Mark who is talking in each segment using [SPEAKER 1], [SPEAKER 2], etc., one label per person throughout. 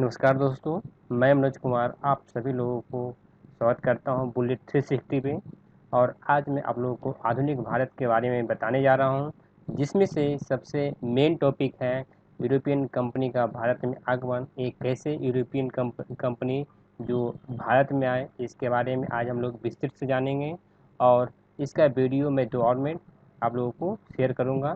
[SPEAKER 1] नमस्कार दोस्तों, मैं मनोज कुमार आप सभी लोगों को स्वागत करता हूं बुलेट 360 पे। और आज मैं आप लोगों को आधुनिक भारत के बारे में बताने जा रहा हूं, जिसमें से सबसे मेन टॉपिक है यूरोपियन कंपनी का भारत में आगमन। एक कैसे यूरोपियन कंपनी जो भारत में आए, इसके बारे में आज हम लोग विस्तृत से जानेंगे। और इसका वीडियो मैं 2 और में आप लोगों को शेयर करूँगा।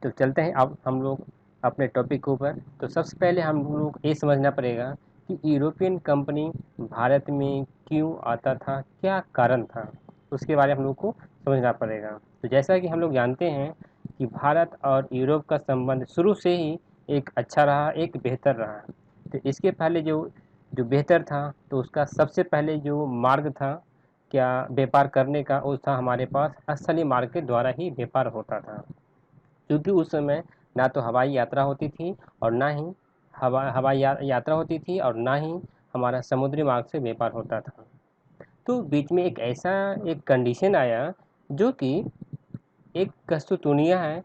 [SPEAKER 1] तो चलते हैं अब हम लोग अपने टॉपिक के ऊपर। तो सबसे पहले हम लोग ये समझना पड़ेगा कि यूरोपियन कंपनी भारत में क्यों आता था, क्या कारण था, उसके बारे में हम लोग को समझना पड़ेगा। तो जैसा कि हम लोग जानते हैं कि भारत और यूरोप का संबंध शुरू से ही एक अच्छा रहा, एक बेहतर रहा। तो इसके पहले जो जो बेहतर था, तो उसका सबसे पहले जो मार्ग था क्या व्यापार करने का, वो था हमारे पास स्थलीय मार्ग के द्वारा ही व्यापार होता था। क्योंकि उस समय ना तो हवाई यात्रा होती थी और ना ही यात्रा होती थी और ना ही हमारा समुद्री मार्ग से व्यापार होता था। तो बीच में एक ऐसा एक कंडीशन आया, जो कि एक कस्तूतुनिया है।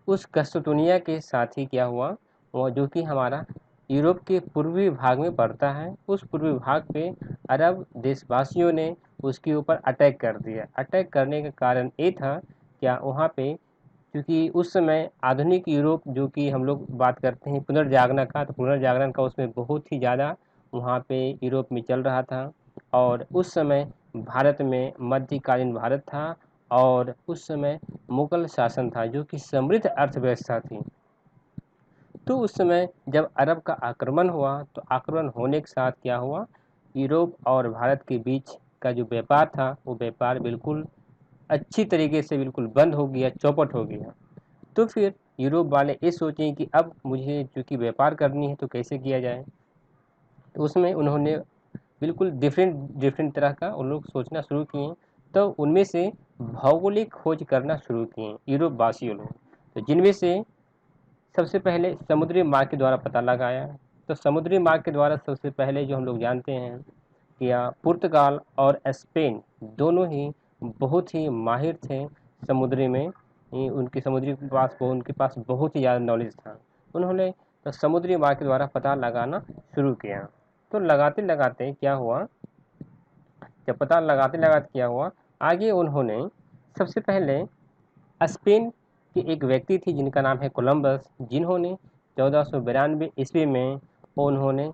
[SPEAKER 1] उस कस्तूतुनिया के साथ ही क्या हुआ, वो जो कि हमारा यूरोप के पूर्वी भाग में पड़ता है, उस पूर्वी भाग पे अरब देशवासियों ने उसके ऊपर अटैक कर दिया। अटैक करने का कारण ये था क्या, वहाँ पे क्योंकि उस समय आधुनिक यूरोप जो कि हम लोग बात करते हैं पुनर्जागरण का, तो पुनर्जागरण का उसमें बहुत ही ज़्यादा वहाँ पे यूरोप में चल रहा था। और उस समय भारत में मध्यकालीन भारत था, और उस समय मुगल शासन था जो कि समृद्ध अर्थव्यवस्था थी। तो उस समय जब अरब का आक्रमण हुआ, तो आक्रमण होने के साथ क्या हुआ, यूरोप और भारत के बीच का जो व्यापार था, वो व्यापार बिल्कुल अच्छी तरीके से बिल्कुल बंद हो गया, चौपट हो गया। तो फिर यूरोप वाले ये सोचें कि अब मुझे चूँकि व्यापार करनी है, तो कैसे किया जाए। तो उसमें उन्होंने बिल्कुल डिफरेंट डिफरेंट तरह का उन लोग सोचना शुरू किए। तो उनमें से भौगोलिक खोज करना शुरू किए यूरोप वासियों लोग। तो जिनमें से सबसे पहले समुद्री मार्ग के द्वारा पता लगाया। तो समुद्री मार्ग के द्वारा सबसे पहले जो हम लोग जानते हैं कि पुर्तगाल और स्पेन दोनों ही बहुत ही माहिर थे समुद्री में। उनकी समुद्री के पास उनके पास बहुत ही ज़्यादा नॉलेज था। उन्होंने तो समुद्री मार्ग के द्वारा पता लगाना शुरू किया। तो लगाते लगाते क्या हुआ, जब पता लगाते लगाते क्या हुआ, आगे उन्होंने सबसे पहले स्पेन के एक व्यक्ति थी जिनका नाम है कोलंबस, जिन्होंने 1492 ईस्वी में उन्होंने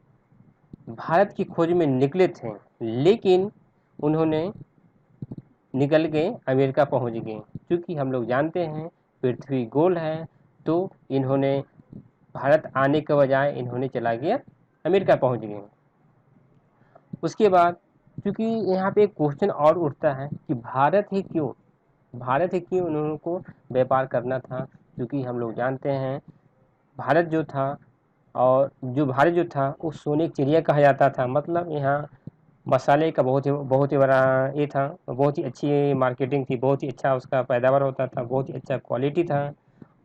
[SPEAKER 1] भारत की खोज में निकले थे। लेकिन उन्होंने निकल के अमेरिका पहुंच गए। क्योंकि हम लोग जानते हैं पृथ्वी गोल है, तो इन्होंने भारत आने के बजाय इन्होंने चला गया अमेरिका पहुंच गए। उसके बाद क्योंकि यहाँ पे एक क्वेश्चन और उठता है कि भारत ही क्यों उन्होंने को व्यापार करना था। क्योंकि हम लोग जानते हैं भारत जो था, और जो भारत जो था वो सोने की चिड़िया कहा जाता था। मतलब यहाँ मसाले का बहुत ही बड़ा ये था, बहुत ही अच्छी मार्केटिंग थी, बहुत ही अच्छा उसका पैदावार होता था, बहुत ही अच्छा क्वालिटी था।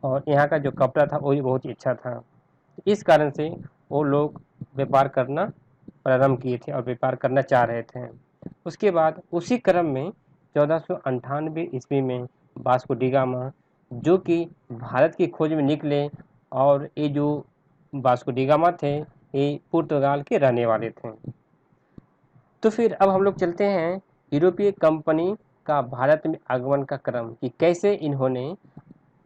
[SPEAKER 1] और यहाँ का जो कपड़ा था वो भी बहुत ही अच्छा था। इस कारण से वो लोग व्यापार करना प्रारंभ किए थे और व्यापार करना चाह रहे थे। उसके बाद उसी क्रम में 1498 ईस्वी में वास्को डी गामा, जो कि भारत की खोज में निकले। और ये जो वास्को डी गामा थे, ये पुर्तगाल के रहने वाले थे। तो फिर अब हम लोग चलते हैं यूरोपीय कंपनी का भारत में आगमन का क्रम, कि कैसे इन्होंने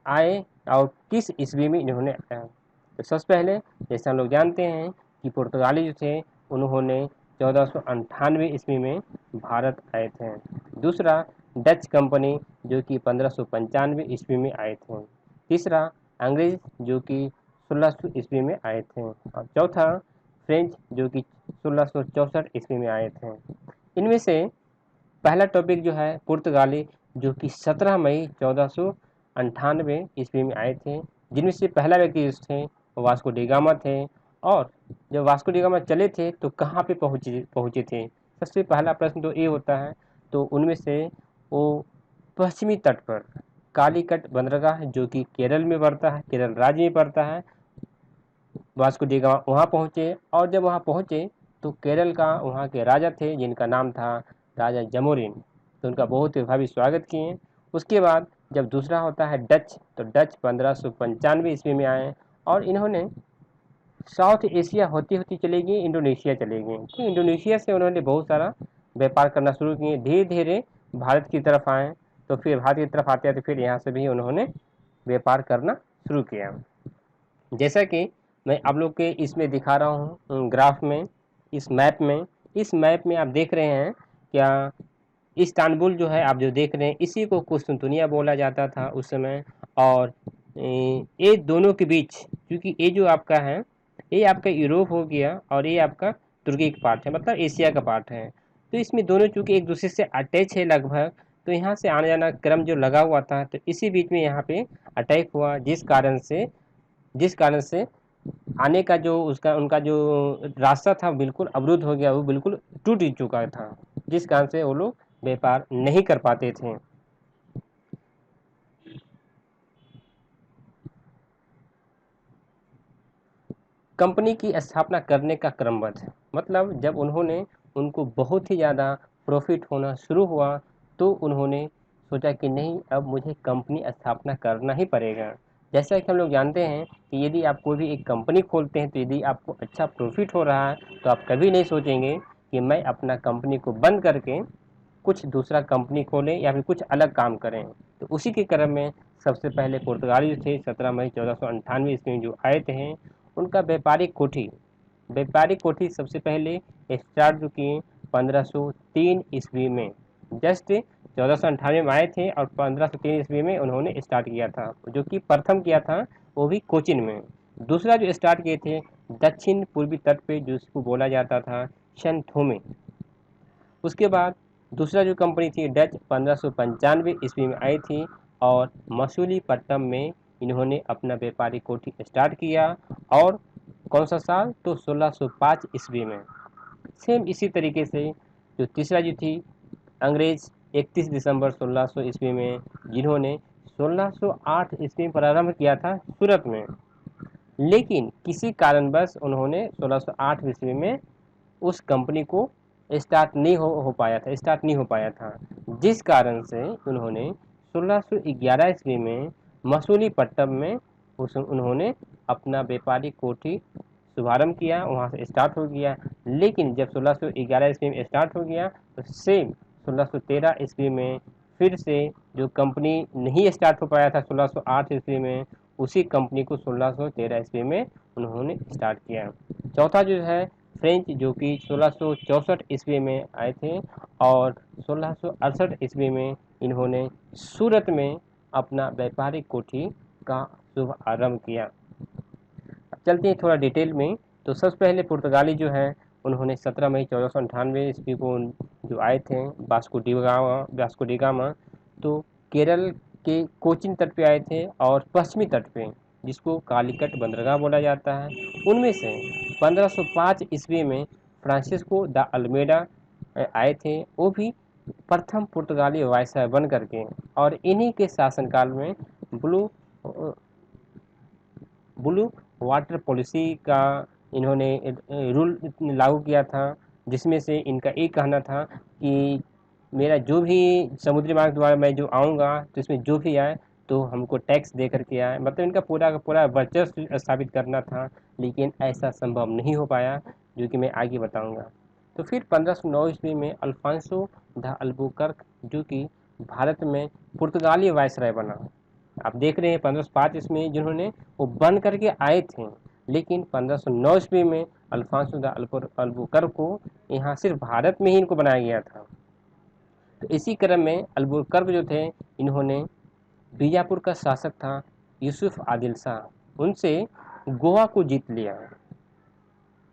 [SPEAKER 1] आए और किस ईस्वी में इन्होंने आया। तो सबसे पहले जैसे हम लोग जानते हैं कि पुर्तगाली जो थे, उन्होंने 1498 ईस्वी में भारत आए थे। दूसरा डच कंपनी, जो कि 1595 ईस्वी में आए थे। तीसरा अंग्रेज, जो कि 1600 ईस्वी में आए थे। और चौथा फ्रेंच, जो कि 1664 ईस्वी में आए थे। इनमें से पहला टॉपिक जो है पुर्तगाली, जो कि 17 मई 1498 ईस्वी में आए थे। जिनमें से पहला व्यक्ति जो थे वो वास्को डी गामा थे। और जब वास्को डी गामा चले थे तो कहाँ पे पहुँचे पहुँचे थे, सबसे पहला प्रश्न तो ये होता है। तो उनमें से वो पश्चिमी तट पर कालीकट बंदरगाह, जो कि केरल में पड़ता है, केरल राज्य में पड़ता है, वास्को डी गामा वहाँ पहुँचे। और जब वहाँ पहुँचे तो केरल का वहाँ के राजा थे जिनका नाम था राजा जमोरिन। तो उनका बहुत ही भव्य स्वागत किए। उसके बाद जब दूसरा होता है डच, तो डच 1595 ईस्वी में आए। और इन्होंने साउथ एशिया होती होती चली गई, इंडोनेशिया चले गए। तो इंडोनेशिया से उन्होंने बहुत सारा व्यापार करना शुरू किए, धीरे धीरे भारत की तरफ आए। तो फिर भारत की तरफ आते आते फिर यहाँ से भी उन्होंने व्यापार करना शुरू किया। जैसा कि मैं आप लोग के इसमें दिखा रहा हूँ ग्राफ में, इस मैप में आप देख रहे हैं क्या, इस्तांबुल जो है आप जो देख रहे हैं, इसी को कुस्तुनतुनिया बोला जाता था उस समय। और ये दोनों के बीच, क्योंकि ये जो आपका है, ये आपका यूरोप हो गया और ये आपका तुर्की का पार्ट है, मतलब एशिया का पार्ट है। तो इसमें दोनों चूंकि एक दूसरे से अटैच है लगभग, तो यहाँ से आने जाना क्रम जो लगा हुआ था, तो इसी बीच में यहाँ पे अटैक हुआ, जिस कारण से आने का जो उसका उनका जो रास्ता था बिल्कुल अवरुद्ध हो गया, वो बिल्कुल टूट ही चुका था, जिस कारण से वो लोग व्यापार नहीं कर पाते थे। कंपनी की स्थापना करने का क्रमबद्ध, मतलब जब उन्होंने उनको बहुत ही ज़्यादा प्रॉफिट होना शुरू हुआ, तो उन्होंने सोचा कि नहीं, अब मुझे कंपनी स्थापना करना ही पड़ेगा। जैसा कि हम लोग जानते हैं कि यदि आप कोई भी एक कंपनी खोलते हैं, तो यदि आपको अच्छा प्रॉफिट हो रहा है, तो आप कभी नहीं सोचेंगे कि मैं अपना कंपनी को बंद करके कुछ दूसरा कंपनी खोलें या फिर कुछ अलग काम करें। तो उसी के क्रम में सबसे पहले पुर्तगाली जो थे 17 मई 1498 ईस्वी में जो आए थे, उनका व्यापारिक कोठी सबसे पहले स्टार्ट जो किए 1503 ईस्वी में। जस्ट 1498 में आए थे और 1503 ईस्वी में उन्होंने स्टार्ट किया था, जो कि प्रथम किया था वो भी कोचिन में। दूसरा जो स्टार्ट किए थे दक्षिण पूर्वी तट पे, जिसको बोला जाता था शनथोमे। उसके बाद दूसरा जो कंपनी थी डच 1595 ईस्वी में आई थी, और मसूलीपट्टनम में इन्होंने अपना व्यापारिक कोठी स्टार्ट किया। और कौन सा साल, तो 1605 ईस्वी में। सेम इसी तरीके से जो तीसरा जो थी अंग्रेज 31 दिसंबर 1600 ईस्वी में, जिन्होंने 1608 ईस्वी में प्रारंभ किया था सूरत में, लेकिन किसी कारणवश उन्होंने 1608 ईस्वी में उस कंपनी को स्टार्ट नहीं हो पाया था, जिस कारण से उन्होंने 1611 ईस्वी में मसूलीपट्टनम में उन्होंने अपना व्यापारिक कोठी शुभारंभ किया, वहाँ से स्टार्ट हो गया। लेकिन जब 1611 ईस्वी में स्टार्ट हो गया, तो सेम 1613 ईस्वी में फिर से जो कंपनी नहीं स्टार्ट हो पाया था 1608 ईस्वी में, उसी कंपनी को 1613 ईस्वी में उन्होंने स्टार्ट किया। चौथा जो है फ्रेंच, जो कि 1664 ईस्वी में आए थे, और 1668 ईस्वी में इन्होंने सूरत में अपना व्यापारिक कोठी का शुभ आरंभ किया। अब चलते हैं थोड़ा डिटेल में। तो सबसे पहले पुर्तगाली जो है, उन्होंने 17 मई 1498 ईस्वी को जो आए थे वास्को डी गामा, तो केरल के कोचिन तट पे आए थे और पश्चिमी तट पे, जिसको कालीकट बंदरगाह बोला जाता है। उनमें से 1505 ईस्वी में फ्रांसिस्को द अल्मेडा आए थे, वो भी प्रथम पुर्तगाली वायसराय बन करके, और इन्हीं के शासनकाल में ब्लू ब्लू वाटर पॉलिसी का इन्होंने रूल लागू किया था, जिसमें से इनका एक कहना था कि मेरा जो भी समुद्री मार्ग द्वारा मैं जो आऊँगा, तो इसमें जो भी आए तो हमको टैक्स दे करके आए, मतलब इनका पूरा का पूरा वर्चस्व स्थापित करना था। लेकिन ऐसा संभव नहीं हो पाया, जो कि मैं आगे बताऊंगा। तो फिर 1509 ईस्वी में अल्फांसो द अल्बुकर्क, जो कि भारत में पुर्तगाली वायसराय बना। आप देख रहे हैं 1505 ईस्वी में जिन्होंने वो बन करके आए थे, लेकिन 1509 ईस्वी में अल्फांसो द अल्बुकर्क को यहाँ सिर्फ भारत में ही इनको बनाया गया था। तो इसी क्रम में अल्बुकर्क जो थे, इन्होंने बीजापुर का शासक था यूसुफ आदिल शाह, उनसे गोवा को जीत लिया।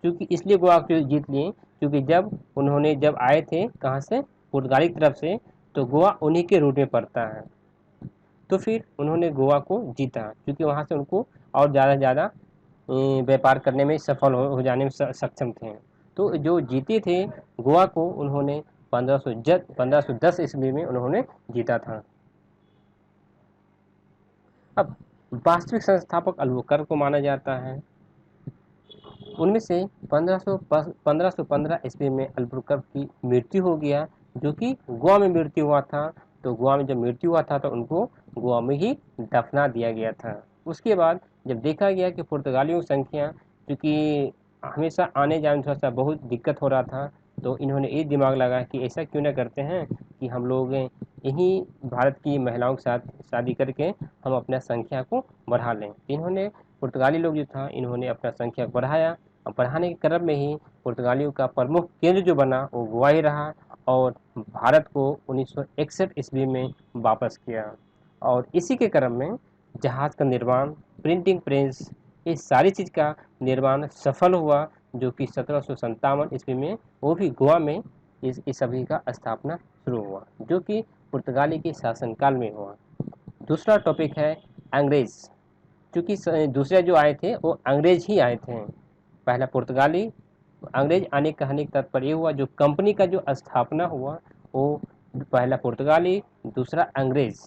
[SPEAKER 1] क्योंकि इसलिए गोवा को जीत लिए क्योंकि जब आए थे कहाँ से, पुर्तगाली की तरफ से, तो गोवा उन्हीं के रूट में पड़ता है। तो फिर उन्होंने गोवा को जीता, क्योंकि वहाँ से उनको और ज़्यादा से ज़्यादा व्यापार करने में सफल हो जाने में सक्षम थे। तो जो जीते थे गोवा को, उन्होंने 1510 ईस्वी में उन्होंने जीता था। अब वास्तविक संस्थापक अल्बुकर्क को माना जाता है। उनमें से 1515 ईस्वी में अल्बुकर्क की मृत्यु हो गया, जो कि गोवा में मृत्यु हुआ था। तो गोवा में जब मृत्यु हुआ था, तो उनको गोवा में ही दफना दिया गया था। उसके बाद जब देखा गया कि पुर्तगालियों की संख्या क्योंकि हमेशा आने जाने में थोड़ा सा बहुत दिक्कत हो रहा था, तो इन्होंने ये दिमाग लगाया कि ऐसा क्यों ना करते हैं कि हम लोग यहीं भारत की महिलाओं के साथ शादी करके हम अपना संख्या को बढ़ा लें। इन्होंने पुर्तगाली लोग जो था इन्होंने अपना संख्या बढ़ाया, और बढ़ाने के क्रम में ही पुर्तगालियों का प्रमुख केंद्र जो बना वो गोवा ही रहा, और भारत को 1961 ईस्वी में वापस किया। और इसी के क्रम में जहाज़ का निर्माण, प्रिंटिंग प्रेस, इस सारी चीज़ का निर्माण सफल हुआ, जो कि 1757 ईस्वी में वो भी गोवा में इस सभी का स्थापना शुरू हुआ, जो कि पुर्तगाली के शासनकाल में हुआ। दूसरा टॉपिक है अंग्रेज़। क्योंकि दूसरे जो आए थे वो अंग्रेज ही आए थे, पहला पुर्तगाली, अंग्रेज आने कहने का तात्पर्य हुआ जो कंपनी का जो स्थापना हुआ वो पहला पुर्तगाली, दूसरा अंग्रेज।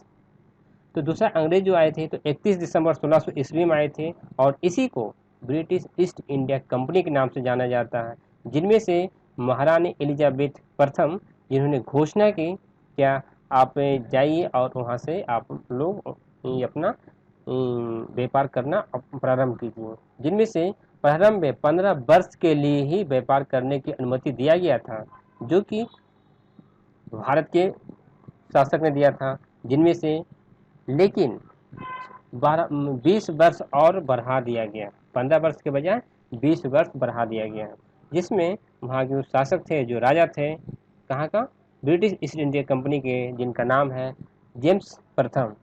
[SPEAKER 1] तो दूसरा अंग्रेज जो आए थे तो 31 दिसंबर 1600 ईस्वी में आए थे, और इसी को ब्रिटिश ईस्ट इंडिया कंपनी के नाम से जाना जाता है, जिनमें से महारानी एलिजाबेथ प्रथम, जिन्होंने घोषणा की क्या आप जाइए और वहाँ से आप लोग ये अपना व्यापार करना प्रारंभ कीजिए, जिनमें से प्रारंभ में 15 वर्ष के लिए ही व्यापार करने की अनुमति दिया गया था, जो कि भारत के शासक ने दिया था, जिनमें से लेकिन 20 वर्ष और बढ़ा दिया गया, 15 वर्ष के बजाय 20 वर्ष बढ़ा दिया गया, जिसमें वहाँ के जो शासक थे, जो राजा थे, कहाँ का, ब्रिटिश ईस्ट इंडिया कंपनी के, जिनका नाम है जेम्स प्रथम,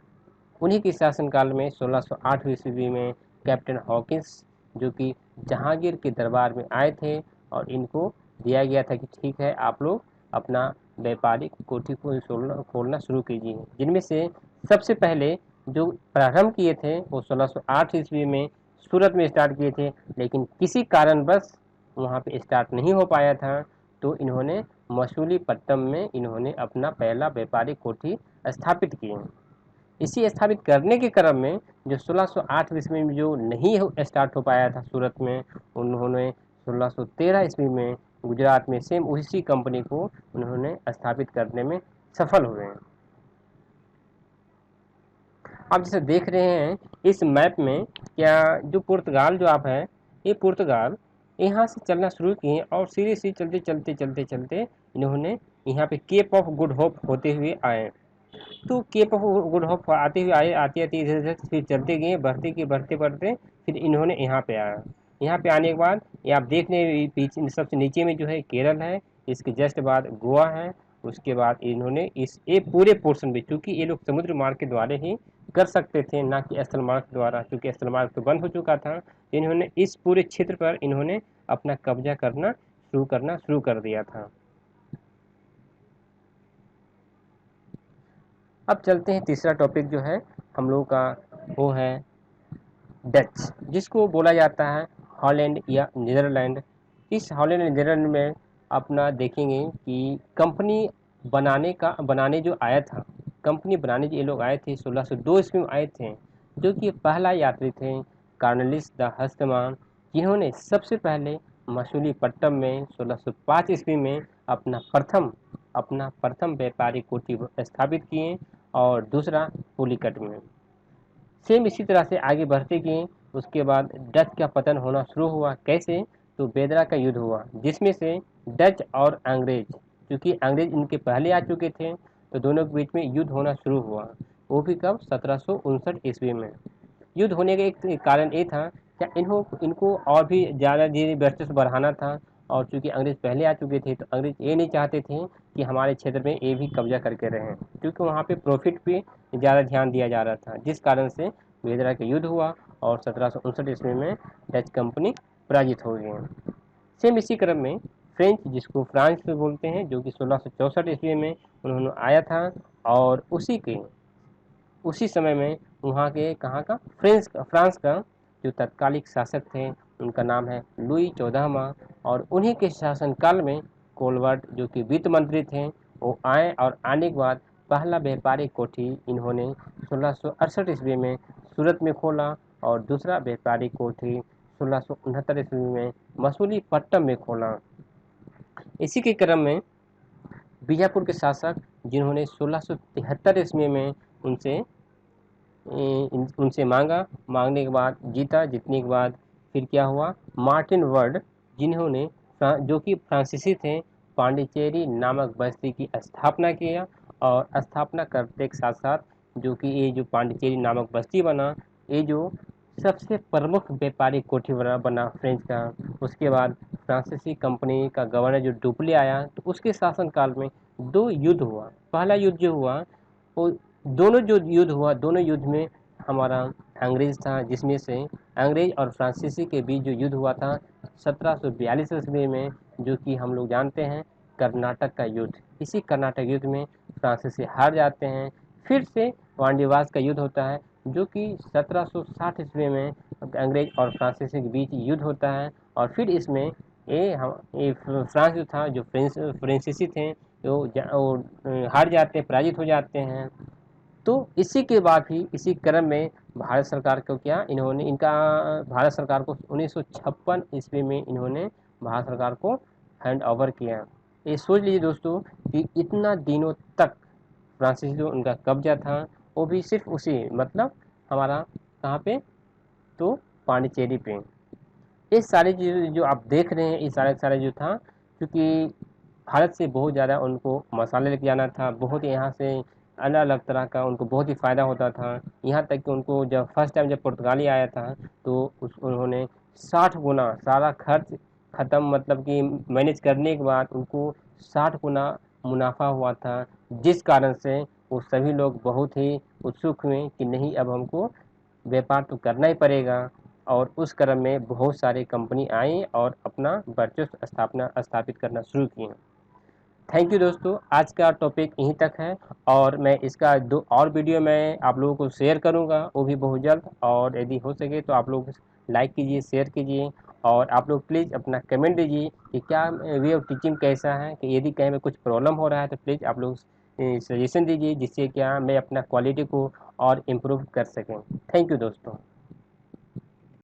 [SPEAKER 1] उन्हीं के शासनकाल में 1608 ईस्वी में कैप्टन हॉकिंस, जो कि जहांगीर के दरबार में आए थे, और इनको दिया गया था कि ठीक है आप लोग अपना व्यापारिक कोठी को खोलना शुरू कीजिए, जिनमें से सबसे पहले जो प्रारंभ किए थे वो 1608 ईस्वी में सूरत में स्टार्ट किए थे, लेकिन किसी कारणवश वहाँ पे स्टार्ट नहीं हो पाया था, तो इन्होंने मसूलीपट्टनम में इन्होंने अपना पहला व्यापारिक कोठी स्थापित किए। इसी स्थापित करने के क्रम में जो 1608 ईस्वी में जो नहीं स्टार्ट हो पाया था सूरत में, उन्होंने 1613 ईस्वी में गुजरात में सेम उसी कंपनी को उन्होंने स्थापित करने में सफल हुए। आप जैसे देख रहे हैं इस मैप में, क्या जो पुर्तगाल जो आप है, ये पुर्तगाल यहाँ से चलना शुरू किए और सीधे सीधे चलते चलते चलते चलते इन्होंने यहाँ पे केप ऑफ गुड होप होते हुए आए। तो केप ऑफ गुड होप आते हुए आए, आते आते इधर इधर फिर चलते गए, बढ़ते गए, बढ़ते बढ़ते फिर इन्होंने यहाँ पे आया। यहाँ पे आने के बाद ये आप देख रहे पीछे सबसे नीचे में जो है केरल है, इसके जस्ट बाद गोवा है, उसके बाद इन्होंने इस ये पूरे पोर्शन में, चूँकि ये लोग समुद्र मार्ग के द्वारा ही कर सकते थे, ना कि स्थल मार्ग द्वारा, क्योंकि स्थल मार्ग तो बंद हो चुका था, इन्होंने इस पूरे क्षेत्र पर इन्होंने अपना कब्जा करना शुरू कर दिया था। अब चलते हैं तीसरा टॉपिक जो है हम लोगों का, वो है डच, जिसको बोला जाता है हॉलैंड या नीदरलैंड। इस हॉलैंड और नीदरलैंड में अपना देखेंगे कि कंपनी बनाने जो आया था, कंपनी बनाने जो ये लोग आए थे 1602 ईस्वी में आए थे, जो कि पहला यात्री थे कार्नलिस द हस्तमान, जिन्होंने सबसे पहले मसूलीपट्टनम में 1605 ईस्वी में अपना प्रथम व्यापारिक कोठी स्थापित किए, और दूसरा पुलिकट में। सेम इसी तरह से आगे बढ़ते गए, उसके बाद डच का पतन होना शुरू हुआ। कैसे? तो बेदरा का युद्ध हुआ, जिसमें से डच और अंग्रेज, क्योंकि अंग्रेज इनके पहले आ चुके थे, तो दोनों के बीच में युद्ध होना शुरू हुआ। वो भी कब? 1759 ईस्वी में। युद्ध होने का एक कारण ये था क्या इनको और भी ज़्यादा धीरे वर्चस्व बढ़ाना था, और चूंकि अंग्रेज पहले आ चुके थे तो अंग्रेज ये नहीं चाहते थे कि हमारे क्षेत्र में ये भी कब्जा करके रहें, क्योंकि वहाँ पे प्रॉफिट पे ज़्यादा ध्यान दिया जा रहा था, जिस कारण से बेदरा का युद्ध हुआ और 1759 ईस्वी में डच कंपनी पराजित हो गई। सेम इसी क्रम में फ्रेंच, जिसको फ्रांस में बोलते हैं, जो कि 1664 ईस्वी में उन्होंने आया था, और उसी समय में वहाँ के कहाँ का फ्रांस का जो तत्कालिक शासक थे उनका नाम है लुई 14वां, और उन्हीं के शासनकाल में कोलवर्ट, जो कि वित्त मंत्री थे, वो आए, और आने के बाद पहला व्यापारिक कोठी इन्होंने 1668 ईस्वी में सूरत में खोला, और दूसरा व्यापारिक कोठी 1669 ईस्वी में मसूलीपट्टनम में खोला। इसी के क्रम में बीजापुर के शासक, जिन्होंने 1673 ईस्वी में उनसे मांगने के बाद जीता, जीतने के बाद फिर क्या हुआ, मार्टिन वर्ड, जिन्होंने जो कि फ्रांसीसी थे, पांडिचेरी नामक बस्ती की स्थापना किया। और स्थापना करते के साथ साथ जो कि ये जो पांडिचेरी नामक बस्ती बना, ये जो सबसे प्रमुख व्यापारिक कोठी बना फ्रेंच का। उसके बाद फ्रांसीसी कंपनी का गवर्नर जो डुप्ले आया, तो उसके शासनकाल में दो युद्ध हुआ। पहला युद्ध जो हुआ, वो दोनों युद्ध में हमारा अंग्रेज था, जिसमें से अंग्रेज और फ्रांसीसी के बीच जो युद्ध हुआ था 1742 ईस्वी में, जो कि हम लोग जानते हैं कर्नाटक का युद्ध। इसी कर्नाटक युद्ध में फ्रांसीसी हार जाते हैं। फिर से वांडीवास का युद्ध होता है, जो कि 1760 ईस्वी में अंग्रेज और फ्रांसीसी के बीच युद्ध होता है। और फिर इसमें ये फ्रांस जो था, जो फ्रेंसीसी थे, वो हार जाते हैं, पराजित हो जाते हैं। तो इसी के बाद ही इसी क्रम में भारत सरकार को क्या इन्होंने इनका भारत सरकार को 1956 ईस्वी में इन्होंने भारत सरकार को हैंड ओवर किया। ये सोच लीजिए दोस्तों कि इतना दिनों तक फ्रांसीसी जो उनका कब्जा था, वो भी सिर्फ उसी मतलब हमारा कहाँ पे, तो पांडिचेरी पे। ये सारी चीज़ जो आप देख रहे हैं, ये सारे जो था, क्योंकि भारत से बहुत ज़्यादा उनको मसाले लेके जाना था, बहुत यहाँ से अलग अलग तरह का उनको बहुत ही फ़ायदा होता था। यहाँ तक कि उनको जब फर्स्ट टाइम जब पुर्तगाली आया था, तो उन्होंने 60 गुना सारा खर्च ख़त्म, मतलब कि मैनेज करने के बाद उनको 60 गुना मुनाफा हुआ था। जिस कारण से वो सभी लोग बहुत ही उत्सुक हुए कि नहीं, अब हमको व्यापार तो करना ही पड़ेगा। और उस क्रम में बहुत सारी कंपनी आई और अपना वर्चस्व स्थापित करना शुरू किए। थैंक यू दोस्तों, आज का टॉपिक यहीं तक है। और मैं इसका 2 और वीडियो मैं आप लोगों को शेयर करूंगा, वो भी बहुत जल्द। और यदि हो सके तो आप लोग लाइक कीजिए, शेयर कीजिए, और आप लोग प्लीज़ अपना कमेंट दीजिए कि क्या वे ऑफ टीचिंग कैसा है, कि यदि कहीं में कुछ प्रॉब्लम हो रहा है तो प्लीज़ आप लोग सजेशन दीजिए, जिससे क्या मैं अपना क्वालिटी को और इम्प्रूव कर सकें। थैंक यू दोस्तों।